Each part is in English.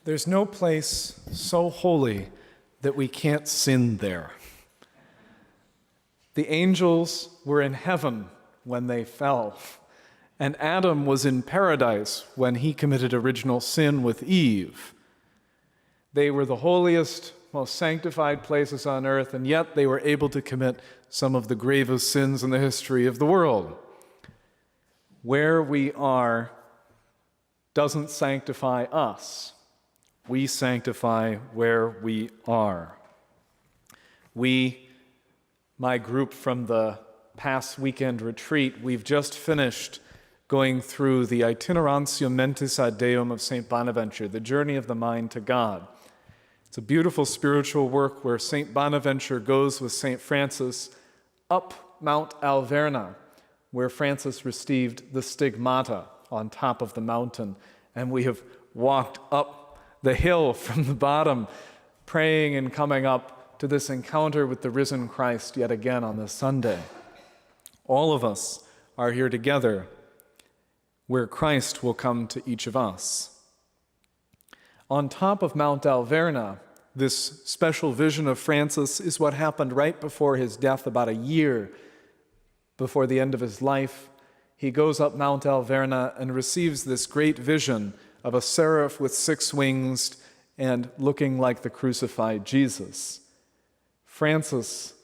There's no place so holy that we can't sin there. The angels were in heaven when they fell, and Adam was in paradise when he committed original sin with Eve. They were the holiest, most sanctified places on earth, and yet they were able to commit some of the gravest sins in the history of the world. Where we are doesn't sanctify us. We sanctify where we are. My group from the past weekend retreat, we've just finished going through the Itinerantio Mentis ad Deum of St. Bonaventure, the journey of the mind to God. It's a beautiful spiritual work where St. Bonaventure goes with St. Francis up Mount Alverna, where Francis received the stigmata on top of the mountain. And we have walked up the hill from the bottom, praying and coming up to this encounter with the risen Christ yet again on this Sunday. All of us are here together where Christ will come to each of us. On top of Mount Alverna, this special vision of Francis is what happened right before his death, about a year before the end of his life. He goes up Mount Alverna and receives this great vision of a seraph with 6 wings and looking like the crucified Jesus. Francis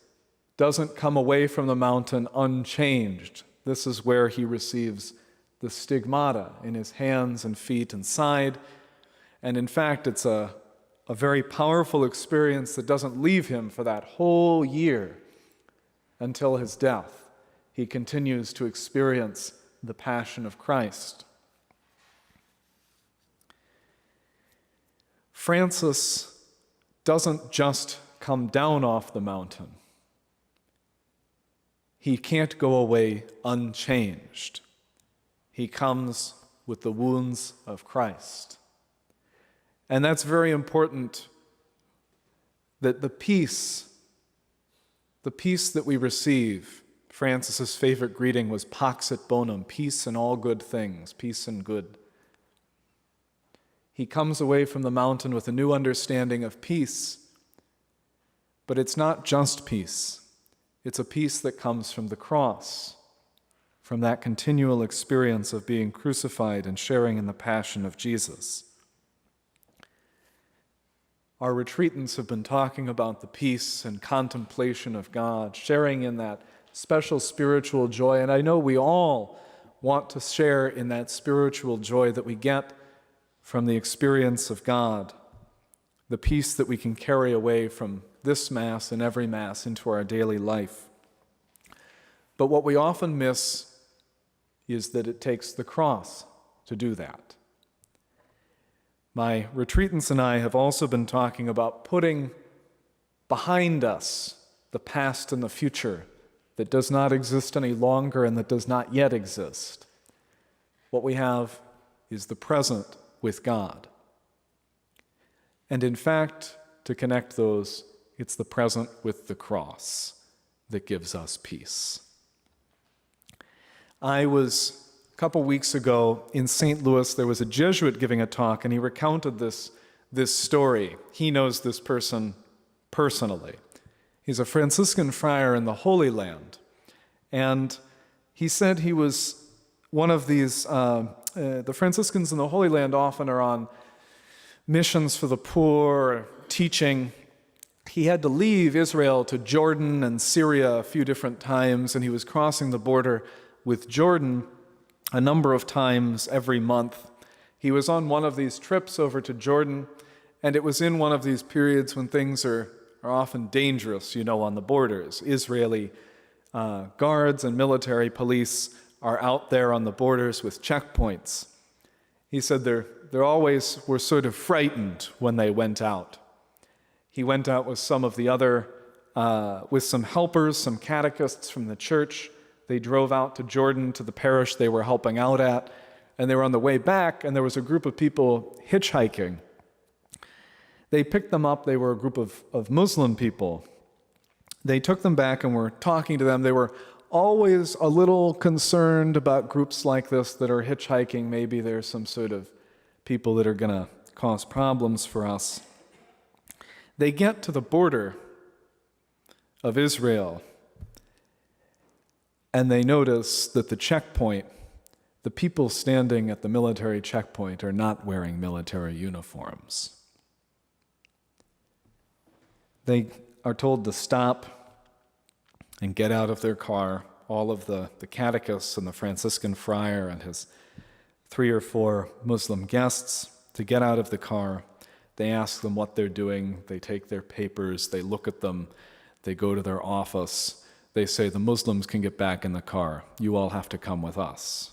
doesn't come away from the mountain unchanged. This is where he receives the stigmata in his hands and feet and side. And in fact, it's a very powerful experience that doesn't leave him for that whole year until his death. He continues to experience the passion of Christ. Francis doesn't just come down off the mountain. He can't go away unchanged. He comes with the wounds of Christ. And that's very important, that the peace that we receive, Francis's favorite greeting was Pax et Bonum, peace in all good things, peace and good. He comes away from the mountain with a new understanding of peace, but it's not just peace. It's a peace that comes from the cross, from that continual experience of being crucified and sharing in the passion of Jesus. Our retreatants have been talking about the peace and contemplation of God, sharing in that special spiritual joy, and I know we all want to share in that spiritual joy that we get from the experience of God, the peace that we can carry away from this Mass and every Mass into our daily life. But what we often miss is that it takes the cross to do that. My retreatants and I have also been talking about putting behind us the past and the future that does not exist any longer and that does not yet exist. What we have is the present with God. And in fact, to connect those, it's the present with the cross that gives us peace. A couple weeks ago in St. Louis, there was a Jesuit giving a talk, and he recounted this story. He knows this person personally. He's a Franciscan friar in the Holy Land, and he said he was one of these, the Franciscans in the Holy Land often are on missions for the poor, teaching. He had to leave Israel to Jordan and Syria a few different times, and he was crossing the border with Jordan a number of times every month. He was on one of these trips over to Jordan, and it was in one of these periods when things are often dangerous, on the borders. Israeli guards and military police are out there on the borders with checkpoints. He said they always were sort of frightened when they went out. He went out with some of the other, with some helpers, some catechists from the church. They drove out to Jordan, to the parish they were helping out at, and they were on the way back, and there was a group of people hitchhiking. They picked them up. They were a group of Muslim people. They took them back and were talking to them. They were always a little concerned about groups like this that are hitchhiking. Maybe there's some sort of people that are going to cause problems for us. They get to the border of Israel, and they notice that the people standing at the military checkpoint are not wearing military uniforms. They are told to stop and get out of their car. All of the catechists and the Franciscan friar and his 3 or 4 Muslim guests to get out of the car. They ask them what they're doing. They take their papers. They look at them. They go to their office. They say, the Muslims can get back in the car. You all have to come with us.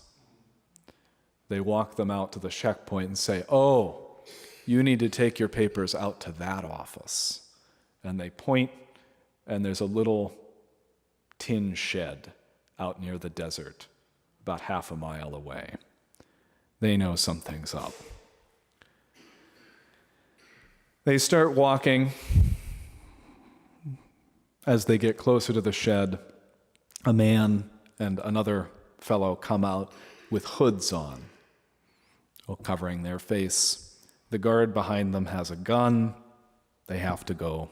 They walk them out to the checkpoint and say, oh, you need to take your papers out to that office. And they point, and there's a little tin shed out near the desert, about half a mile away. They know something's up. They start walking. As they get closer to the shed, a man and another fellow come out with hoods on, covering their face. The guard behind them has a gun. They have to go.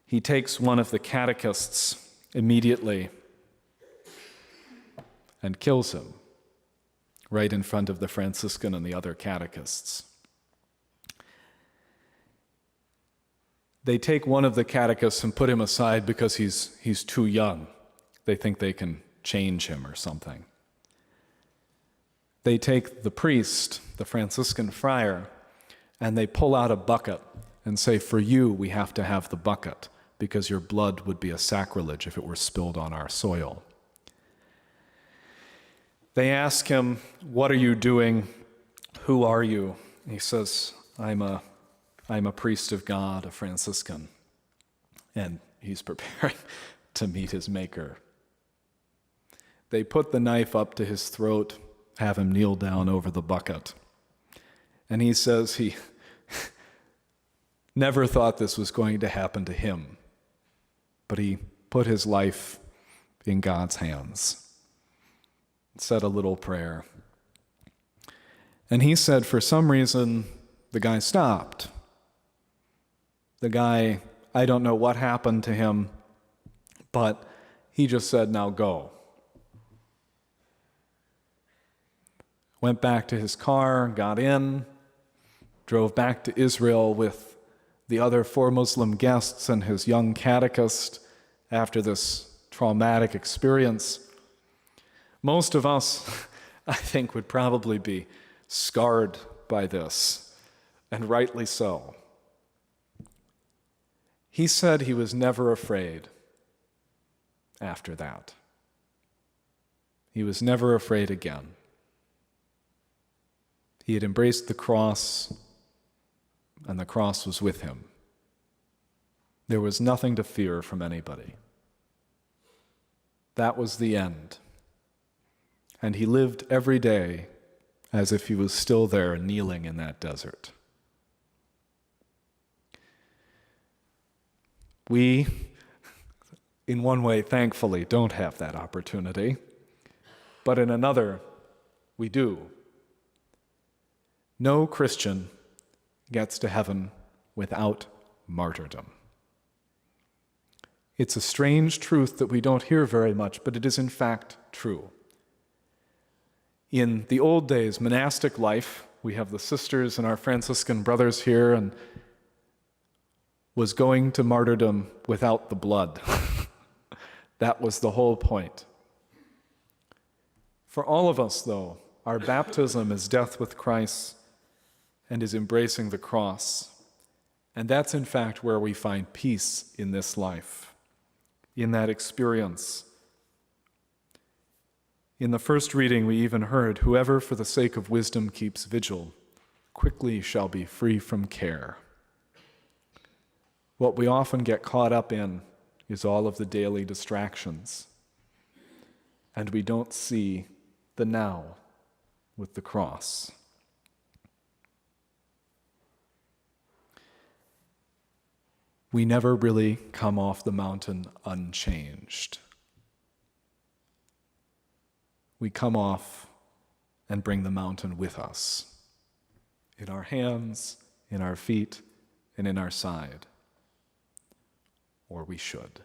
He takes one of the catechists immediately and kills him right in front of the Franciscan and the other catechists. They take one of the catechists and put him aside because he's too young. They think they can change him or something. They take the priest, the Franciscan friar, and they pull out a bucket and say, for you, we have to have the bucket because your blood would be a sacrilege if it were spilled on our soil. They ask him, what are you doing? Who are you? He says, I'm a priest of God, a Franciscan. And he's preparing to meet his maker. They put the knife up to his throat, have him kneel down over the bucket. And he says he never thought this was going to happen to him, but he put his life in God's hands, said a little prayer. And he said for some reason, the guy stopped. The guy, I don't know what happened to him, but he just said, now go. Went back to his car, got in, drove back to Israel with the other 4 Muslim guests and his young catechist after this traumatic experience. Most of us, I think, would probably be scarred by this, and rightly so. He said he was never afraid after that. He was never afraid again. He had embraced the cross, and the cross was with him. There was nothing to fear from anybody. That was the end. And he lived every day as if he was still there kneeling in that desert. We, in one way, thankfully, don't have that opportunity, but in another, we do. No Christian gets to heaven without martyrdom. It's a strange truth that we don't hear very much, but it is in fact true. In the old days, monastic life, we have the sisters and our Franciscan brothers here, and was going to martyrdom without the blood. That was the whole point. For all of us, though, our baptism is death with Christ and is embracing the cross. And that's in fact where we find peace in this life, in that experience. In the first reading, we even heard, whoever for the sake of wisdom keeps vigil, quickly shall be free from care. What we often get caught up in is all of the daily distractions, and we don't see the now with the cross. We never really come off the mountain unchanged. We come off and bring the mountain with us in our hands, in our feet, and in our side. Or we should.